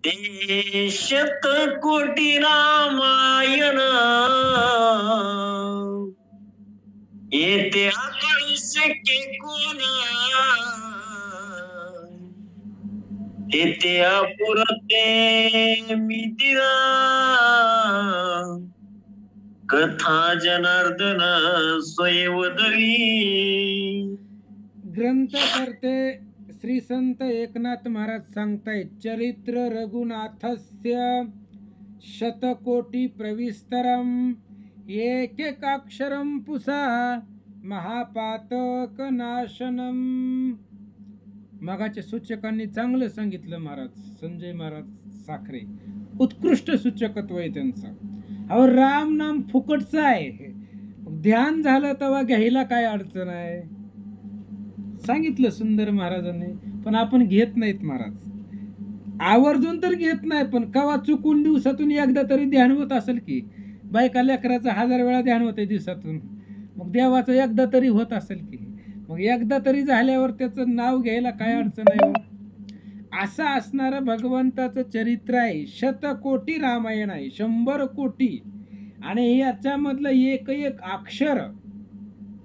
ते शतकोटी रामायण येते आपण शक्य कोणा येते अपुरते मी दिला कथा जनार्दन स्वयंवदली. ग्रंथकर्ते श्री संत एकनाथ महाराज सांगतायत, चरित्र रघुनाथस्य शतकोटी प्रविस्तरम एकेकाक्षरम पुसा महापातक नाशनम. मगाच्या सूचकांनी चांगलं सांगितलं महाराज संजय महाराज साखरे, उत्कृष्ट सूचकत्व आहे त्यांचं. अहो राम नाम फुकटचं आहे, ध्यान झालं तेव्हा घ्यायला काय अडचण आहे, सांगितलं सुंदर महाराजांनी. पण आपण घेत नाहीत महाराज, आवर्जून तर घेत नाही, पण कवा चुकून दिवसातून एकदा तरी ध्यान होत असेल की. बायका लेकराचं 1000 वेळा ध्यान होते दिवसातून, मग देवाचं एकदा तरी होत असेल की. मग एकदा तरी झाल्यावर त्याचं नाव घ्यायला काय अडचण आहे. असं असणारं भगवंताचं चरित्र आहे. शतकोटी रामायण आहे, 100 कोटी, आणि याच्यामधलं एक एक अक्षर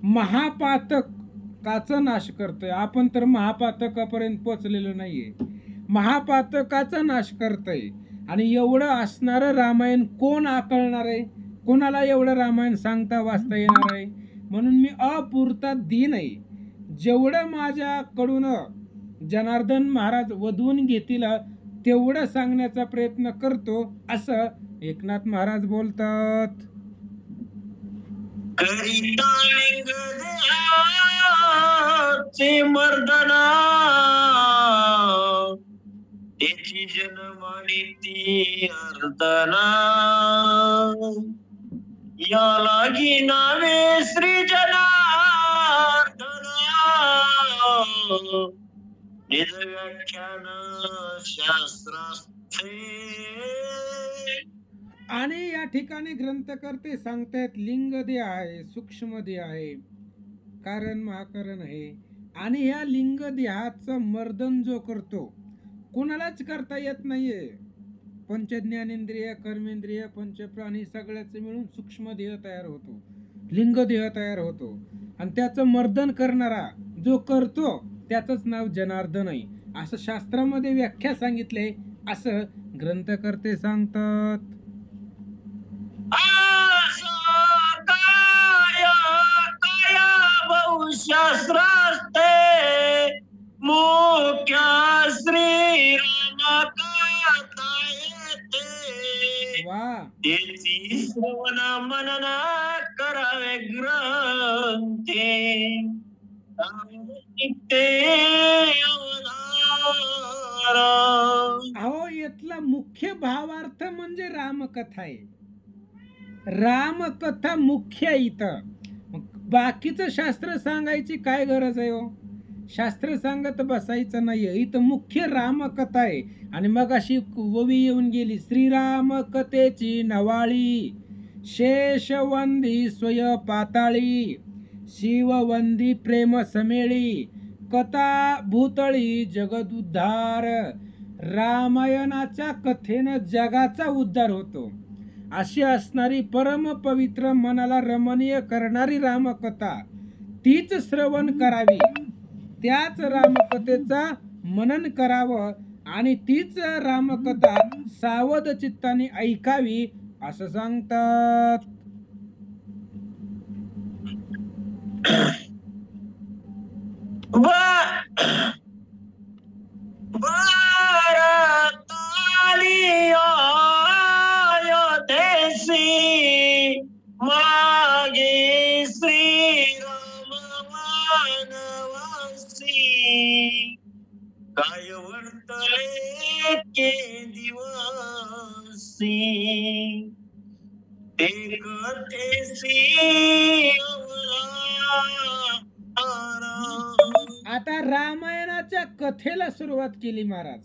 महापातकाचा नाश करतोय. आपण तर महापातकापर्यंत पोचलेलो नाहीये, महापातकाचा नाश करतोय. आणि एवढं असणारं रामायण कोण आकळणार आहे, कोणाला एवढं रामायण सांगता वाचता येणार आहे. म्हणून मी अपुरता दीन आहे, जेवढं माझ्याकडून जनार्दन महाराज वधवून घेतील तेवढं सांगण्याचा प्रयत्न करतो, असं एकनाथ महाराज बोलतात. करिता लिंग देहाचे मर्दना त्याची जन्मानी ती अर्दना या लागी नावे श्री जनार्दना निज व्याख्यान शास्त्रास्थे. आणि या ठिकाणी ग्रंथकर्ते सांगतायत लिंग देह आहे, सूक्ष्म देह आहे, कारण महाकरण आहे. आणि या लिंग देहाचं मर्दन जो करतो कोणालाच करता येत नाहीये. पंचज्ञानेंद्रिय, कर्मेंद्रिय, पंचप्राणी सगळ्याच मिळून सूक्ष्म देह तयार होतो, लिंग देह तयार होतो. आणि त्याचं मर्दन करणारा जो करतो त्याचंच नाव जनार्दन आहे, असं शास्त्रामध्ये व्याख्या सांगितले, असं ग्रंथकर्ते सांगतात. शास्त्रास्ते मुख्य श्री राम त्याची श्रवण मनन करावे ग्रंथे अहो यातला मुख्य भावार्थ म्हणजे रामकथा आहे. रामकथा मुख्य आहे इथं. बाकीचं शास्त्र सांगायची काय गरज आहे हो, शास्त्र सांगत बसायचं नाहीये, इथं मुख्य रामकथा आहे. आणि मग अशी ओवी येऊन गेली, श्रीराम कथेची नवाळी शेषवंदी स्वय पाताळी शिववंदी प्रेम समेळी कथा भूतळी जगदुद्धार. रामायणाच्या कथेनं जगाचा उद्धार होतो, अशी असणारी परम पवित्र मनाला रमणीय करणारी रामकथा तीच श्रवण करावी, त्याच रामकथेचा मनन करावं आणि तीच रामकथा सावध चित्ताने ऐकावी, असं सांगतात. मागे श्रीराम वनवासी काय वर्तले के दिवसी ते कथेसी. आता रामायणाच्या कथेला सुरुवात केली महाराज.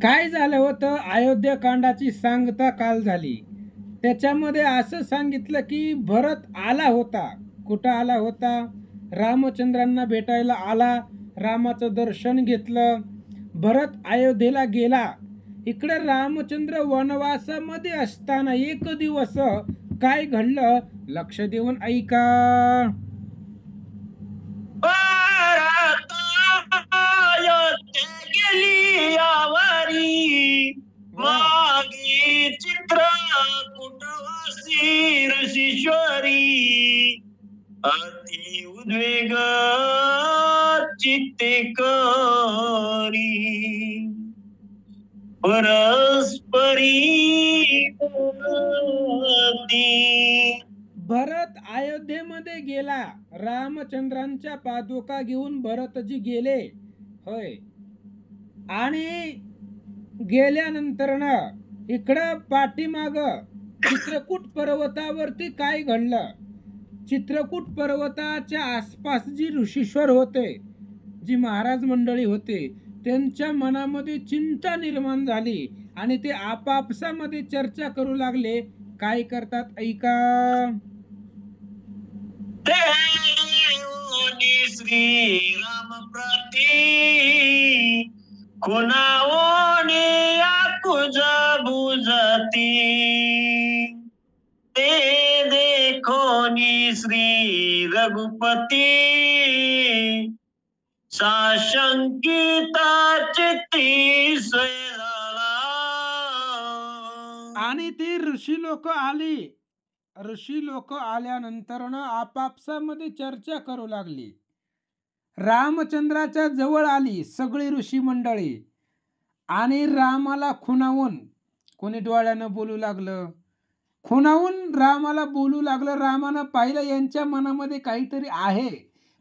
काय झालं होतं, अयोध्याकांडाची सांगता काल झाली. त्याच्यामध्ये असं सांगितलं की भरत आला होता. कुठं आला होता, रामचंद्रांना भेटायला आला, रामाचं दर्शन घेतलं. भरत अयोध्येला गेला इकडे रामचंद्र वनवासामध्ये असताना एक दिवस काय घडलं लक्ष देऊन ऐका. गेली यावरी मागे चित्र कुटवासी ऋषीश्वरी अति उद्वेग चित्ते करी परस्परी भरत अयोध्येमध्ये गेला. रामचंद्रांच्या पादुका घेऊन भरतजी गेले होय. आणि गेल्यानंतर ना इकडं पाठीमाग चित्रकूट पर्वतावरती काय घडलं. चित्रकूट पर्वताच्या आसपास जी ऋषीश्वर होते, जी महाराज मंडळी होते, त्यांच्या मनामध्ये चिंता निर्माण झाली आणि ते आपापसामध्ये चर्चा करू लागले. काय करतात ऐका. श्रीराम प्रती कोणाओने आकुज बुजती ते देखोनी श्री रघुपती साशंकिता चित्ती झाला. आणि ती ऋषी लोक आली. ऋषी लोक आल्यानंतर आपापसामध्ये चर्चा करू लागली. रामचंद्राच्या जवळ आली सगळी ऋषी मंडळी आणि रामाला खुणावून कोणी डोळ्यानं बोलू लागलं, खुणावून रामाला बोलू लागलं. रामानं पाहिलं यांच्या मनामध्ये काहीतरी आहे,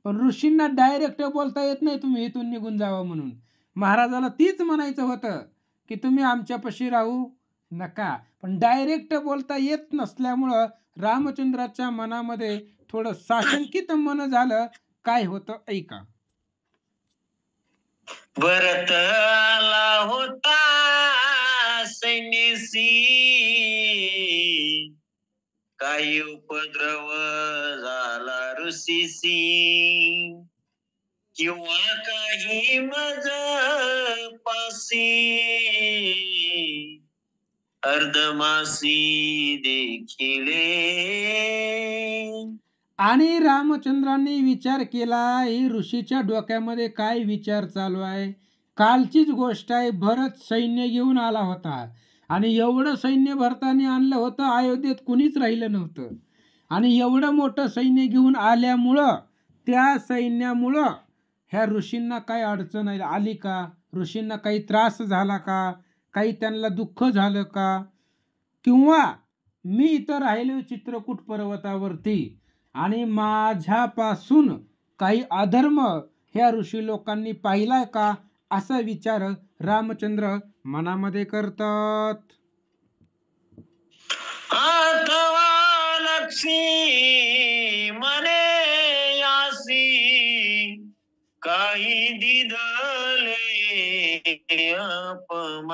पण ऋषींना डायरेक्ट बोलता येत नाही तुम्ही इथून निघून जावा म्हणून. महाराजाला तीच म्हणायचं होतं की तुम्ही आमच्यापाशी राहू नका, पण डायरेक्ट बोलता येत नसल्यामुळं रामचंद्राच्या मनामध्ये थोडं साशंकित मन झालं. काय होतं ऐका. भरत आला होता सैन्यसी काही उपद्रव झाला ऋषीसी किंवा काही मज पासी अर्धमासी देखिले. आणि रामचंद्रांनी विचार केला ही ऋषीच्या डोक्यामध्ये काय विचार चालू आहे. कालचीच गोष्ट आहे, भरत सैन्य घेऊन आला होता आणि एवढं सैन्य भरताने आणलं होतं, अयोध्येत कुणीच राहिलं नव्हतं. आणि एवढं मोठं सैन्य घेऊन आल्यामुळं त्या सैन्यामुळं ह्या ऋषींना काही अडचण आली का, ऋषींना काही त्रास झाला का, काही त्यांना दुःख झालं का, किंवा मी इथं राहिलो चित्रकूट पर्वतावरती आणि माझ्यापासून काही अधर्म ह्या ऋषी लोकांनी पाहिलाय का, असा विचार रामचंद्र मनामध्ये करतात. अथवा लक्ष्मी मने यासी काही दिदले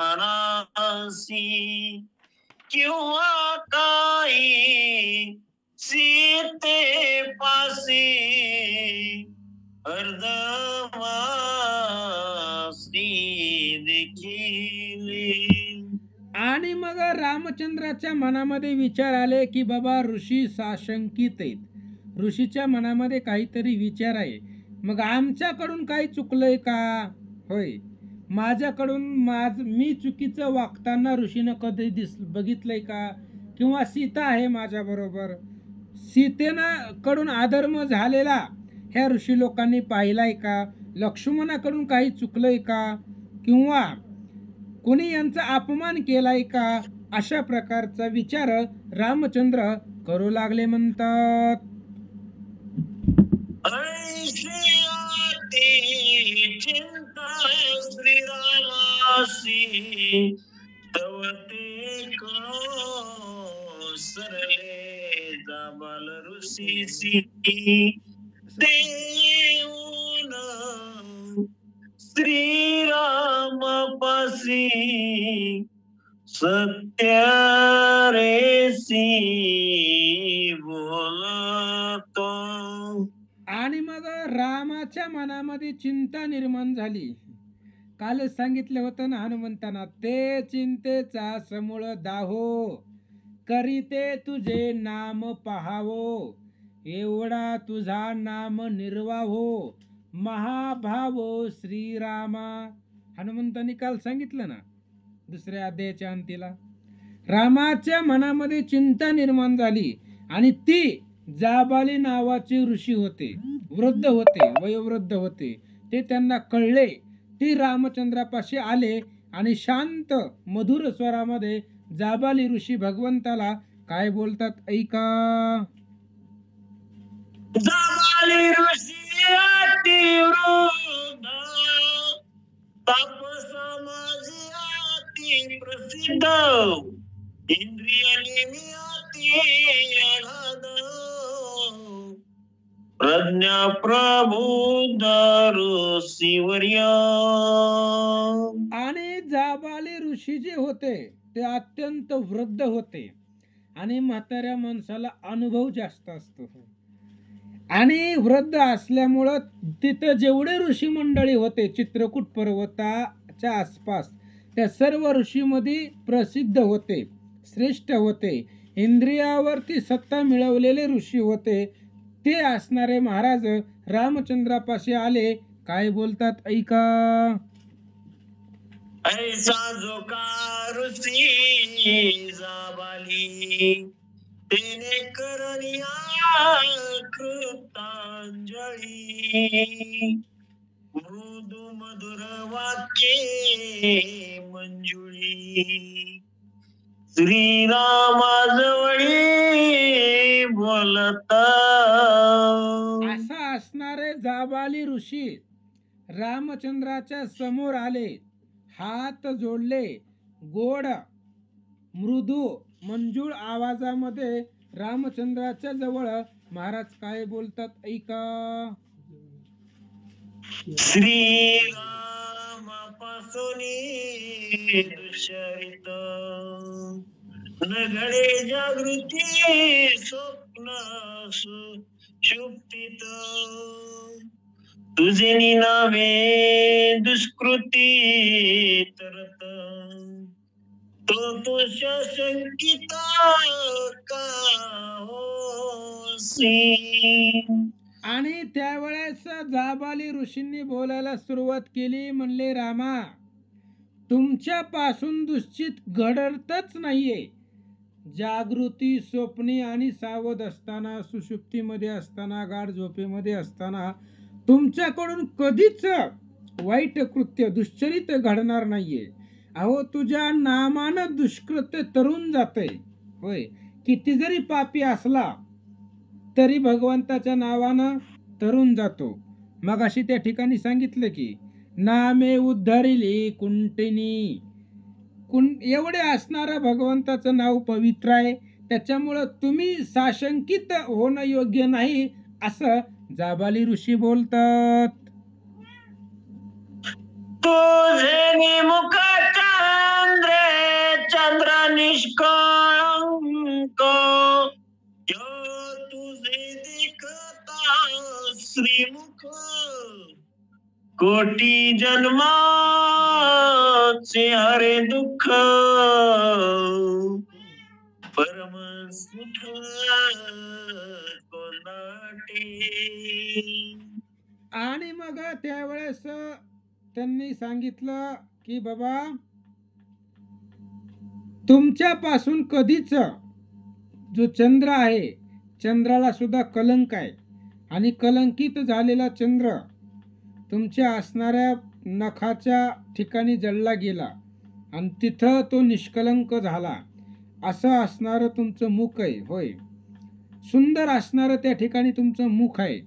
अपमानासी किंवा काही सीते पासी अर्धमासी देखिले. आणि मग रामचंद्राच्या मनामध्ये विचार आले की बाबा ऋषी साशंकित आहेत, ऋषीच्या मनामध्ये काहीतरी विचार आहे. मग आमच्याकडून काही चुकलंय का, होय माझ्याकडून मी चुकीचं वागताना ऋषीनं कधी बघितलंय का, किंवा सीता आहे माझ्या बरोबर, सीतेनं कडून अधर्म झालेला ह्या ऋषी लोकांनी पाहिलाय का, लक्ष्मणाकडून काही चुकलंय का, किंवा कोणी यांचा अपमान केलाय का, अशा प्रकारचा विचार रामचंद्र करू लागले म्हणतात. चिंता श्रीरामासी तव ते सरले जाबाल ऋषीसी देऊन श्रीराम पासी सत्य रेसी बोलतो. आणि मग रामाच्या मनामध्ये चिंता निर्माण झाली. कालच सांगितलं होतं ना हनुमंतांना, ते चिंतेचा समूळ दाहो, करीते तुझे नाम पहावो, एवढा तुझा नाम निर्वाहो, महाभावो श्रीरामा. हनुमंतांनी काल सांगितलं ना दुसऱ्या अध्यायाच्या अंतीला. रामाच्या मनामध्ये चिंता निर्माण झाली आणि ती जाबाली नावाचे ऋषी होते, वृद्ध होते, वयोवृद्ध होते. ते त्यांना कळले. ती रामचंद्रापाशी आले आणि शांत मधुर स्वरामध्ये जाबाली ऋषी भगवंताला काय बोलतात ऐका. जाबाली ऋषी अतिवृद्ध, तापस माझे अति प्रसिद्ध, इंद्रिय नेमी अति अगाध, प्रज्ञा प्रबुद्ध ऋषीवर्य. आणि जाबाली ऋषी जे होते ते अत्यंत वृद्ध होते आणि म्हाताऱ्या माणसाला अनुभव जास्त असतो. आणि वृद्ध असल्यामुळं तिथं जेवढे ऋषी मंडळी होते चित्रकूट पर्वताच्या आसपास, त्या सर्व ऋषीमध्ये प्रसिद्ध होते, श्रेष्ठ होते, इंद्रियावरती सत्ता मिळवलेले ऋषी होते. ते असणारे महाराज रामचंद्रापाशी आले. काय बोलतात ऐका. ऐसा जो का ऋषी जाबाली, तेने करनिया कृतांजली, मृदू मधुर वाक्ये मंजुळी, श्रीरामाजवळी बोलता. असा असणारे जाबाली ऋषी रामचंद्राच्या समोर आले, हात जोडले, गोड मृदू मंजूळ आवाजामध्ये रामचंद्राच्या जवळ महाराज काय बोलतात ऐका. श्रीरामापासून दुष्चरित, न घडे जागृती स्वप्न सुषुप्तीत, तुझे निनावे दुष्कृती तरत, तो शंकित का होसी. आणि त्यावेळेस जाबाली ऋषींनी बोलायला सुरुवात केली. म्हणले, रामा, तुमच्यापासून दुश्चित घडतच नाहीये. जागृती, स्वप्नी आणि सावध असताना, सुषुप्तीमध्ये असताना, गाढ झोपेमध्ये असताना तुमच्याकडून कधीच वाईट कृत्य, दुश्चरित घडणार नाहीये. अहो, तुझ्या नामानं दुष्कृत्य तरून जाते. होय, किती जरी पापी असला तरी भगवंताच्या नावानं तरून जातो. मग अशी त्या ठिकाणी सांगितलं की नामे उद्धरिली कुंटिनी. एवढे असणारं भगवंताचं नाव पवित्र आहे, त्याच्यामुळं तुम्ही साशंकित होणं योग्य नाही, असं जाबाली ऋषी बोलतात. तुझे निमुख चंद्र निष्कळंक, तुझे देखता श्रीमुख, कोटी जन्माचे हरे दुःख, परम सुख कोणाटे. आणि मग त्यावेळेस त्यांनी सांगितलं की बाबा, तुमच्यापासून कधीच जो चंद्र आहे, चंद्राला सुद्धा कलंक आहे, आणि कलंकित झालेला चंद्र तुमच्या असणाऱ्या नखाच्या ठिकाणी जळला गेला आणि तिथं तो निष्कलंक झाला. असं असणारं तुमचं मुख आहे. होय, सुंदर असणारं त्या ठिकाणी तुमचं मुख आहे.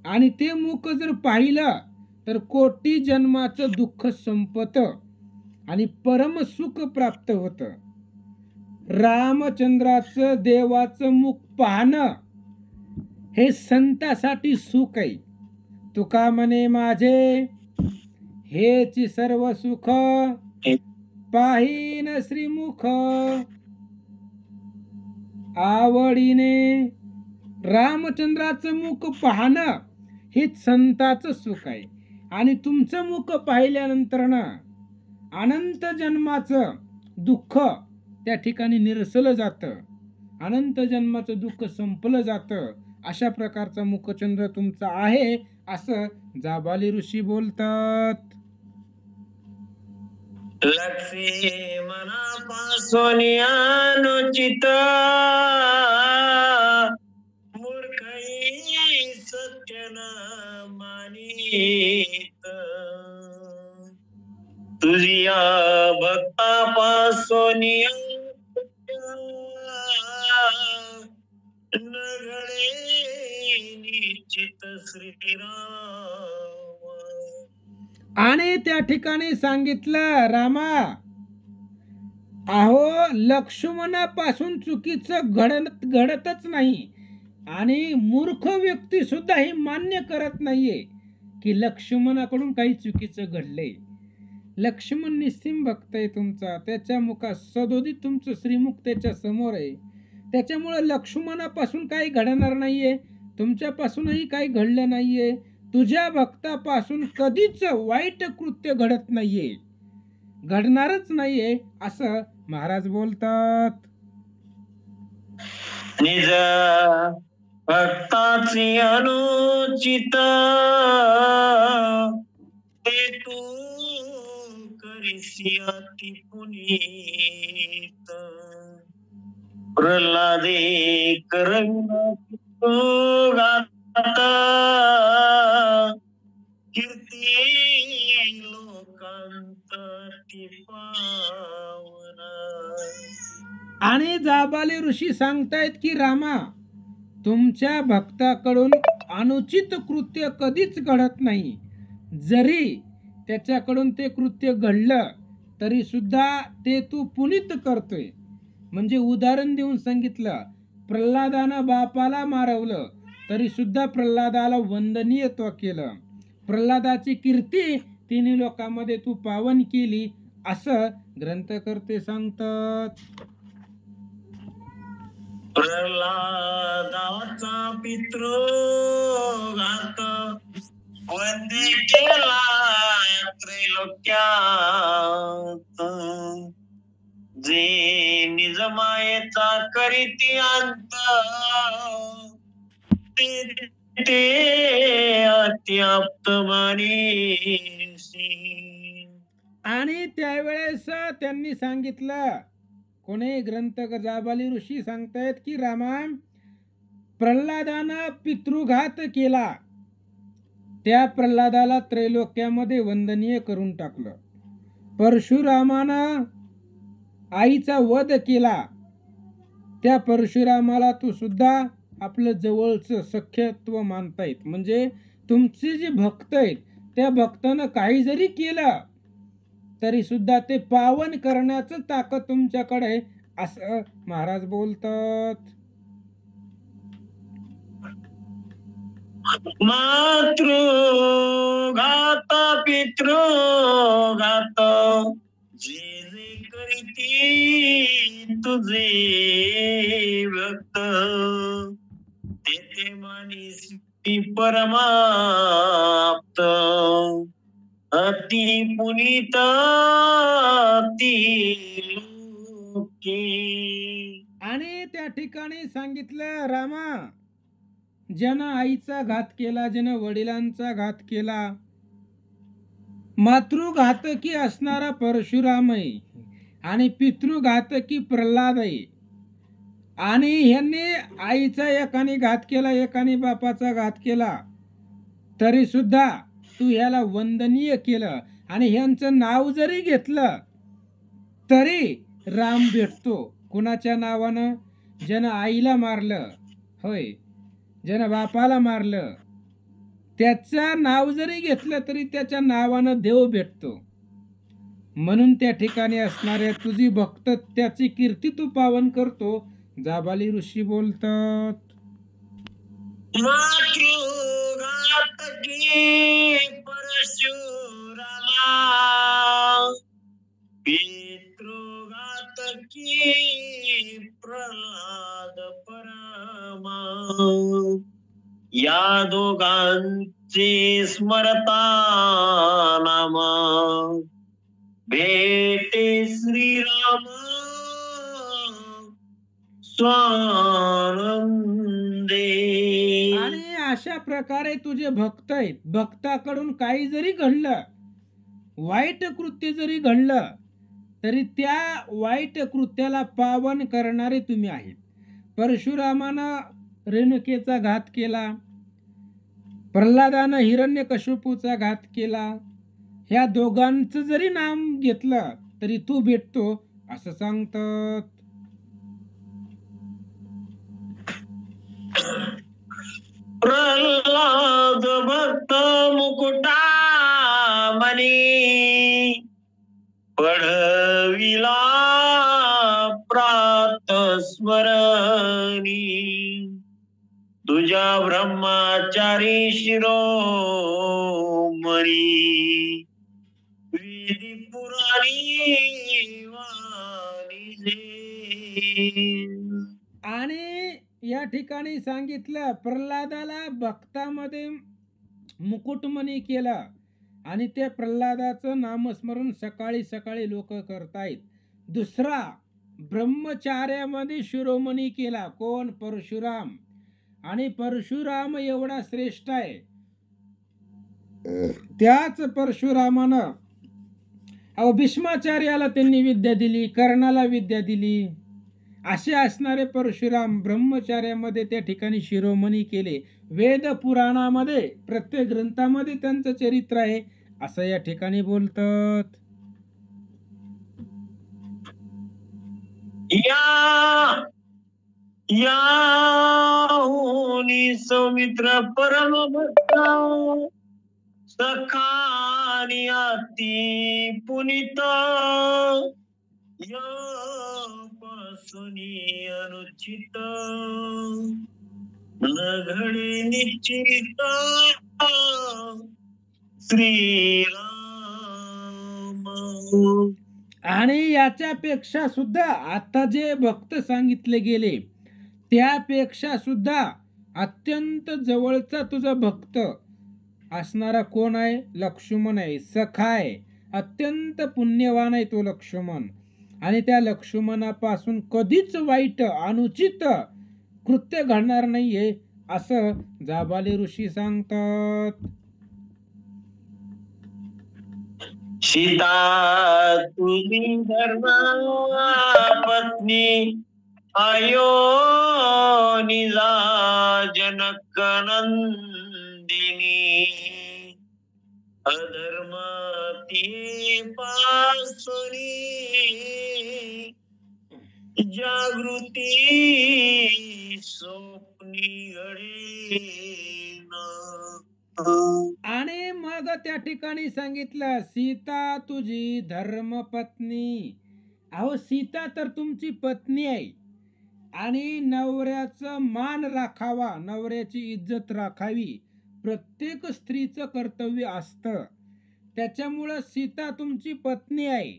आणि ते मुख जर पाहिलं तर कोटी जन्माचं दुःख संपतं आणि परम सुख प्राप्त होतं. रामचंद्राचं, देवाचं मुख पाहणं हे संतासाठी सुख आहे. तुका म्हणे, माझे हेची सर्व सुख, पाहीन श्रीमुख आवडीने. रामचंद्राचं मुख पाहणं हेच संताचं सुख आहे. आणि तुमचं मुख पाहिल्यानंतर ना अनंत जन्माचं दुःख त्या ठिकाणी निरसलं जातं, अनंत जन्माचं दुःख संपलं जातं. अशा प्रकारचा मुखचंद्र तुमचा आहे असं जाबाली ऋषी बोलतात. लक्ष्मणापासून अनुचित मूर्खई सत्य न मानित, तुझिया भक्तापासून न घडे निश्चित श्रीराम. आणि त्या ठिकाणी सांगितलं, रामा अहो लक्ष्मणापासून चुकीचं घडतच नाही आणि मूर्ख व्यक्ती सुद्धा हे मान्य करत नाहीये की लक्ष्मणाकडून काही चुकीचं घडलंय. लक्ष्मण निस्सिम भक्त आहे तुमचा, त्याच्या मुखात सदोदित तुमचं श्रीमुख त्याच्या समोर आहे. त्याच्यामुळे लक्ष्मणापासून काही घडणार नाहीये, तुमच्यापासूनही काही घडलं नाहीये. तुझ्या भक्तापासून कधीच वाईट कृत्य घडत नाहीये, घडणारच नाहीये असं महाराज बोलतात. निज भक्ताची अनुचित ते तू करीसी अति पुनीत, प्रल्हादे करंगात कीर्ती लोकांत ती पावना. आणि जाबाली ऋषी सांगतायत की रामा तुमच्या भक्ताकडून अनुचित कृत्य कधीच घडत नाही. जरी त्याच्याकडून ते कृत्य घडलं तरी सुद्धा ते तू पुनीत करतोय. म्हणजे उदाहरण देऊन सांगितलं, प्रल्हादानं बापाला मारवलं तरी सुद्धा प्रल्हादाला वंदनीयत्व केलं. प्रल्हादाची कीर्ती तिन्ही लोकांमध्ये तू पावन केली असं ग्रंथकर्ते सांगतात. प्रल्हादाचा पितृघात वंदे केला त्रैलोक्यात, जे निज मायेचा करीती अंत, ते अत्याप्त मानिसी. आणि त्यावेळेस त्यांनी सांगितलं, कोणी ग्रंथक जाबाली ऋषी सांगतायत की रामा प्रल्हादानं पितृघात केला, त्या प्रल्हादाला त्रैलोक्यामध्ये वंदनीय करून टाकलं. परशुरामानं आईचा वध केला, त्या परशुरामाला तू सुद्धा आपलं जवळचं सख्यत्व मानतायत. म्हणजे तुमचे जे भक्त आहेत त्या भक्तानं काही जरी केलं तरी सुद्धा ते पावन करण्याचं ताकद तुमच्याकडे आहे असं महाराज बोलतात. मातृघात पितृघात जे जे करीती तुझे भक्त, ते मानिसी परमाप्त, अति पुनीत अति लोके. आणि त्या ठिकाणी सांगितलं, रामा ज्यानं आईचा घात केला, ज्यानं वडिलांचा घात केला, मातृघातकी असणारा परशुराम आहे आणि पितृघातकी प्रल्हाद आहे. आणि ह्यांनी आईचा एकाने घात केला, एकाने बापाचा घात केला, तरी सुद्धा तू ह्याला वंदनीय केलं आणि ह्यांचं नाव जरी घेतलं तरी राम भेटतो. कुणाच्या नावानं? ज्यानं आईला मारलं, होय, ज्यानं बापाला मारलं, त्याचं नाव जरी घेतलं तरी त्याच्या नावानं देव भेटतो. म्हणून त्या ठिकाणी असणाऱ्या तुझी भक्त त्याची कीर्ती तू पावन करतो. जाबाली ऋषी बोलतात. मातृघातकी परशुरामा, पितृघातकी प्रल्हाद परमा, या दोघांचा स्मरता नाम भेटे श्रीराम स्वानंदे. आणि अशा प्रकारे तुझे भक्त आहेत. भक्ताकडून काही जरी घडलं, वाईट कृत्य जरी घडलं, तरी त्या वाईट कृत्याला पावन करणारे तुम्ही आहेत. परशुरामानं रेणुकेचा घात केला, प्रल्हादानं हिरण्यकशिपूचा घात केला. ह्या दोघांचं जरी नाम घेतलं तरी तू भेटतो असं सांगतात. प्रल्हाद भक्त मुकुटा मनी पढविला प्रात स्मरणी. तुझ्या ब्रह्मचारी शिरोमणी विधी पुराणी वाणिजे. आणि या ठिकाणी सांगितलं प्रल्हादाला भक्तामध्ये मुकुटमणी केला आणि ते प्रल्हादाचं नामस्मरण सकाळी सकाळी लोक करतायत. दुसरा ब्रह्मचार्यामध्ये शिरोमणी केला. कोण? परशुराम. आणि परशुराम एवढा श्रेष्ठ आहे, त्याच परशुरामानं भीष्माचार्याला त्यांनी विद्या दिली, कर्णाला विद्या दिली. असे असणारे परशुराम ब्रह्मचार्यामध्ये त्या ठिकाणी शिरोमणी केले. वेद पुराणामध्ये प्रत्येक ग्रंथामध्ये त्यांचं चरित्र आहे असं या ठिकाणी बोलतात. याहुनी सौमित्र परम भक्त सखानी अति पुनित यापासूनी अनुचित न घडे निश्चित श्रीराम. आणि याच्यापेक्षा सुद्धा आता जे भक्त सांगितले गेले त्यापेक्षा सुद्धा अत्यंत जवळचा तुझा भक्त असणारा कोण आहे? लक्ष्मण आहे. सखा आहे, अत्यंत पुण्यवान आहे तो लक्ष्मण. आणि त्या लक्ष्मणापासून कधीच वाईट अनुचित कृत्य घडणार नाहीये असं जाबाली ऋषी सांगतात. सीता तुझी धर्म पत्नी आयो निजा जनक नंदिनी अधर्म ती पासुनी जागृती स्वप्नी घडेना. आणि मग त्या ठिकाणी सांगितलं सीता तुझी धर्मपत्नी. अहो सीता तर तुमची पत्नी आहे आणि नवऱ्याचं मान राखावा, नवऱ्याची इज्जत राखावी प्रत्येक स्त्रीचं कर्तव्य असतं. त्याच्यामुळं सीता तुमची पत्नी आहे,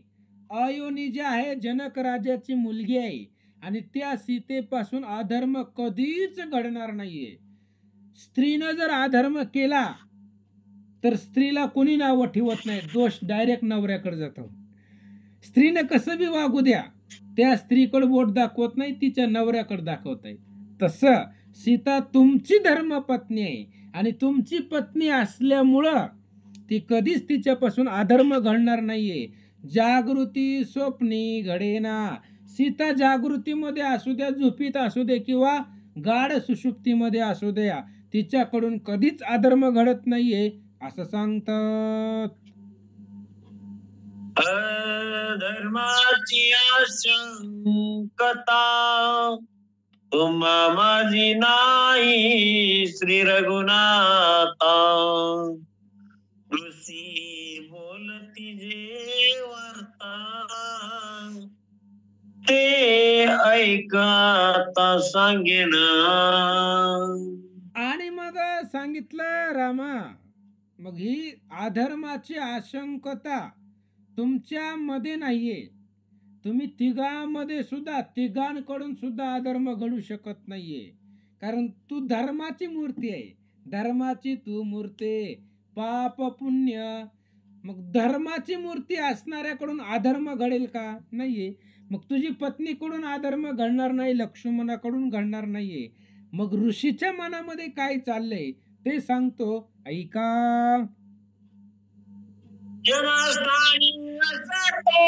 अयोनिजा आहे, जनक राजाची मुलगी आहे. आणि त्या सीतेपासून अधर्म कधीच घडणार नाहीये. स्त्रीनं जर अधर्म केला तर स्त्रीला कोणी नावं ठेवत नाही, दोष डायरेक्ट नवऱ्याकडे जातो. स्त्रीनं कसं बी वागू द्या, त्या स्त्रीकडे बोट दाखवत नाही, तिच्या नवऱ्याकडे दाखवत आहे. तसं सीता तुमची धर्मपत्नी आहे आणि तुमची पत्नी असल्यामुळं ती कधीच तिच्यापासून अधर्म घडणार नाहीये. जागृती स्वप्नी घडेना. सीता जागृतीमध्ये असू द्या, झोपीत असू दे किंवा गाढ सुषुप्तीमध्ये असू द्या, तिच्याकडून कधीच अधर्म घडत नाहीये असं सांगतात. धर्माची आशंकता तुम्हा माझी नाही श्री रघुनाथा. ऋषी बोलती जे वार्ता ते ऐकता सांगेन. आणि मग सांगितलं रामा, मग ही अधर्माची आशंकता तुमच्या मध्ये नाहीये. तुम्ही तिघांमध्ये सुद्धा, तिघांकडून सुद्धा अधर्म घडू शकत नाहीये, कारण तू धर्माची मूर्ती आहे. धर्माची तू मूर्ती, पाप पुण्य. मग धर्माची मूर्ती असणाऱ्याकडून अधर्म घडेल का? नाहीये. मग तुझी पत्नीकडून अधर्म घडणार नाही, लक्ष्मणाकडून घडणार नाहीये. मग ऋषीच्या मनामध्ये काय चाललंय ते सांगतो, ऐका. जनस्थानी असते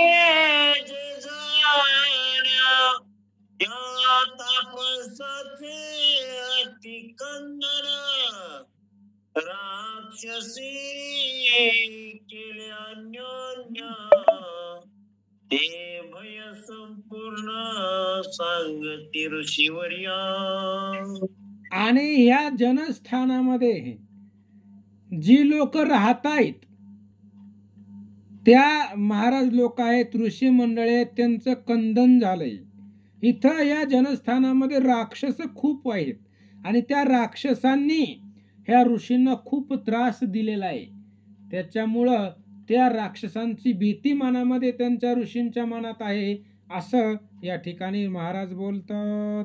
जे जाण्या, त्या तापसाचे अतिकंदन, राक्षसी केले अन्योन्य, ते भय संपूर्ण सांगती ऋषीवर्या. आणि ह्या जनस्थानामध्ये जी लोक राहतायत त्या महाराज लोक आहेत, ऋषी मंडळी आहेत, त्यांचं कंदन झालंय. इथं या जनस्थानामध्ये राक्षस खूप आहेत आणि त्या राक्षसांनी ह्या ऋषींना खूप त्रास दिलेला आहे. त्याच्यामुळं त्या राक्षसांची भीती मनामध्ये त्यांच्या ऋषींच्या मनात आहे, असं या ठिकाणी महाराज बोलतात.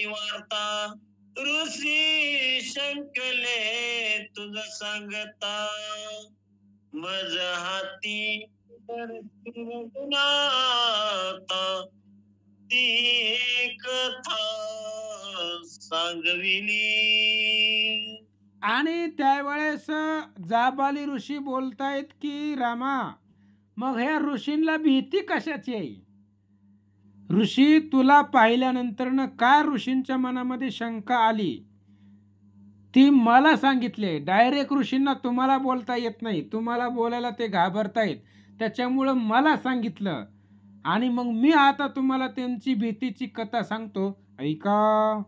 वार्ता ऋषी शंकले तुझ सांगता, मज हाती ती कथा सांगविली. आणि त्यावेळेस जाबाली ऋषी बोलतायत की रामा, मग ह्या ऋषींना भीती कशाची आहे? ऋषी तुला पाहिल्यानंतर ना काय ऋषींच्या मनामध्ये शंका आली ती मला सांगितले. डायरेक्ट ऋषींना तुम्हाला बोलता येत नाही, तुम्हाला बोलायला ते घाबरतायत, त्याच्यामुळं मला सांगितलं आणि मग मी आता तुम्हाला त्यांची भीतीची कथा सांगतो, ऐका.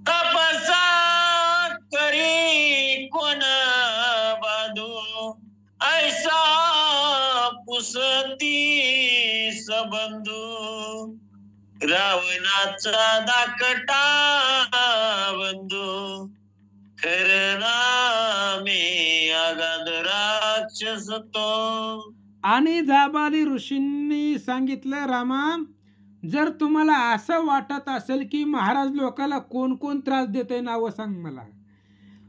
तपसा करी कोण बांधू, ऐसा पुसती सबंधू, रावणाचा धाकटा बंधू, खरं नामे आगाध राक्षस तो. आणि जाबाली ऋषींनी सांगितलं, रामा, जर तुम्हाला असं वाटत असेल की महाराज लोकाला कोण कोण त्रास देतंय नावं सांग मला.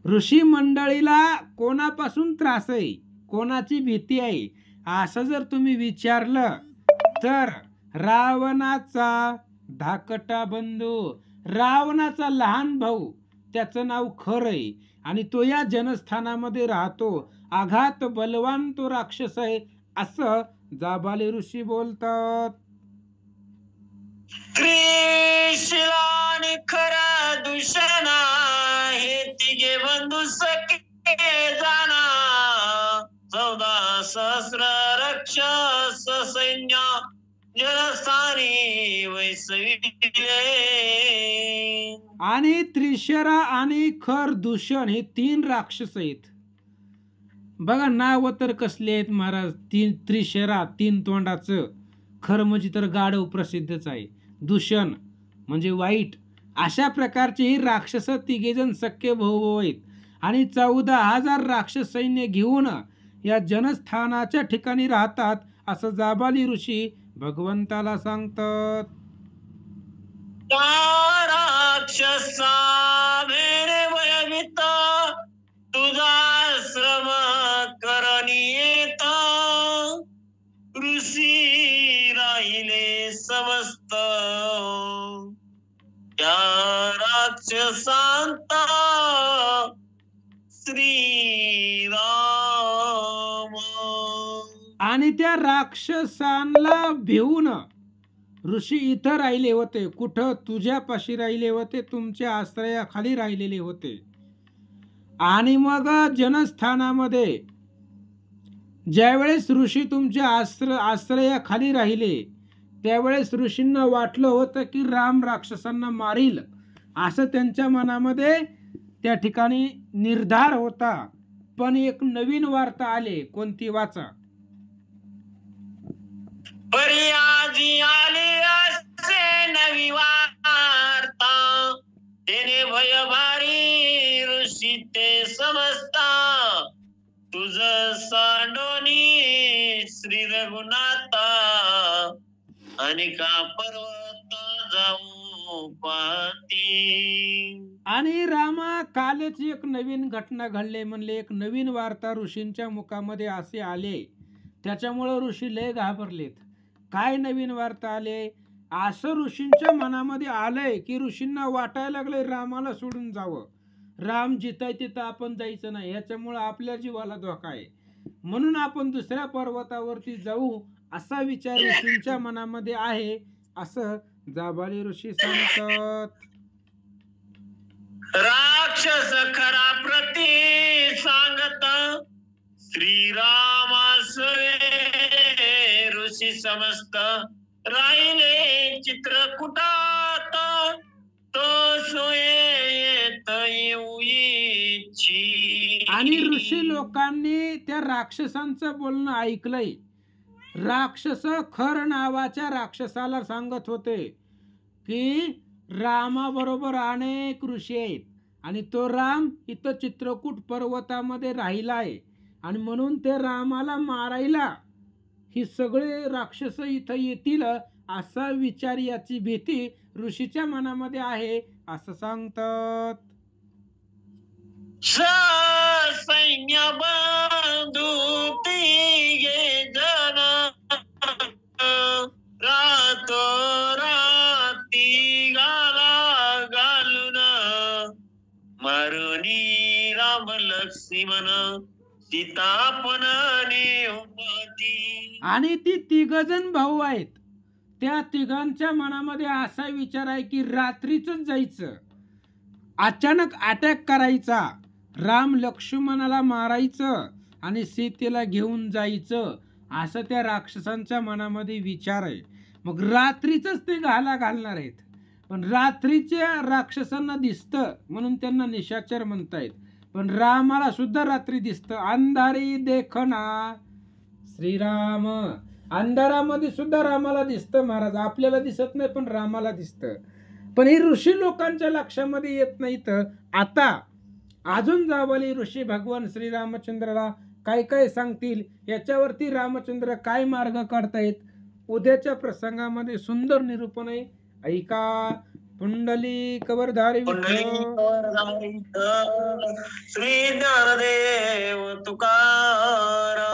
ऋषी मंडळीला कोणापासून त्रास आहे, कोणाची भीती आहे, असं जर तुम्ही विचारलं तर रावणाचा धाकटा बंधू, रावणाचा लहान भाऊ, त्याचं नाव खर आहे आणि तो या जनस्थानामध्ये राहतो, आघात बलवान तो राक्षस आहे, असं जाबाली ऋषी बोलतात. त्रिशिला आणि खरा दूषणा, हे तिघे बंधू सखे जाणा, 14 सहस्र रक्षस सैन्य जनस्थानी वैसविले. आणि त्रिशरा आणि खर दूषण हे 3 राक्षस आहेत. बघा नाव तर कसले आहेत महाराज. त्रिशरा 3 तोंडाचं, खर म्हणजे तर गाढव प्रसिद्धच आहे, दूषण म्हणजे वाईट. अशा प्रकारचे ही राक्षस तिघेजण सख्खे भाऊ आहेत आणि 14,000 राक्षस सैन्य घेऊन या जनस्थानाच्या ठिकाणी राहतात, असं जाबाली ऋषी भगवंताला सांगतात. राक्षसा मेरे भयभीत, तुझा श्रम करणी येता, ऋषी राहिले समस्त, त्या राक्षसांता श्रीराम. आणि त्या राक्षसांना भिवून ऋषी इथं राहिले होते. कुठं? तुझ्यापाशी राहिले होते, तुमच्या आश्रयाखाली राहिलेले होते. आणि मग जनस्थानामध्ये ज्यावेळेस ऋषी तुमच्या आश्रयाखाली राहिले त्यावेळेस ऋषींना वाटलं होतं की राम राक्षसांना मारील, असं त्यांच्या मनामध्ये त्या ठिकाणी निर्धार होता. पण एक नवीन वार्ता आली. कोणती? वाचा. पर्याजी आली असे नवी वार्ता, तेने भय भारी ऋषी ते समजता, तुझ सांडोनी श्री रघुनाथा, आणि का पर्वत जाऊ पाहती. आणि रामा कालच एक नवीन घटना घडले, म्हणले एक नवीन वार्ता ऋषींच्या मुखामध्ये असे आले, त्याच्यामुळं ऋषी लय घाबरलेत. काय नवीन वार्ता आले? असं ऋषींच्या मनामध्ये आलंय की ऋषींना वाटायला लागलंय रामाला सोडून जावं, राम जिथं आहे तिथं आपण जायचं नाही, याच्यामुळं आपल्या जीवाला धोका आहे, म्हणून आपण दुसऱ्या पर्वतावरती जाऊ असा विचार ऋषींच्या मनामध्ये आहे, असं जाबाली ऋषी सांगतात. राक्षस खरा प्रती सांगत श्रीरामासवे ऋषी समस्त राहिले चित्रकुटात तो सोये येत येऊ इच्छी. आणि ऋषी लोकांनी त्या राक्षसांचं बोलणं ऐकलंय. राक्षस खर नावाच्या राक्षसाला सांगत होते की रामाबरोबर अनेक ऋषी आहेत आणि तो राम इथं चित्रकूट पर्वतामध्ये राहिलाय आणि म्हणून ते रामाला मारायला ही सगळे राक्षस इथं येतील असा विचार, याची भीती ऋषीच्या मनामध्ये आहे असं सांगतात. सैन्य बंधू तिघे जण रातो राती गाला घालून मारुनी राम लक्ष्मण सीता पण नेऊपती. आणि ती तिघजण भाऊ आहेत, त्या तिघांच्या मनामध्ये असा विचार आहे की रात्रीच जायचं, अचानक अटॅक करायचा, राम लक्ष्मणाला मारायचं आणि सीतेला घेऊन जायचं, असं त्या राक्षसांच्या मनामध्ये विचार आहे. मग रात्रीच ते घालणार आहेत, पण रात्रीच्या राक्षसांना दिसतं म्हणून त्यांना निशाचर म्हणतायत, पण रामाला सुद्धा रात्री दिसतं. अंधारी देखना श्रीराम, अंधारामध्ये सुद्धा रामाला दिसतं महाराज, आपल्याला दिसत नाही पण रामाला दिसतं. पण ही ऋषी लोकांच्या लक्षामध्ये येत नाही. तर आता अजून जावली ऋषी भगवान श्रीरामचंद्राला काय काय सांगतील, याच्यावरती रामचंद्र काय मार्ग काढतायत, उद्याच्या प्रसंगामध्ये सुंदर निरूपण आहे, ऐका. पुंडलिक वरधारी श्री ज्ञानदेव तुकाराम.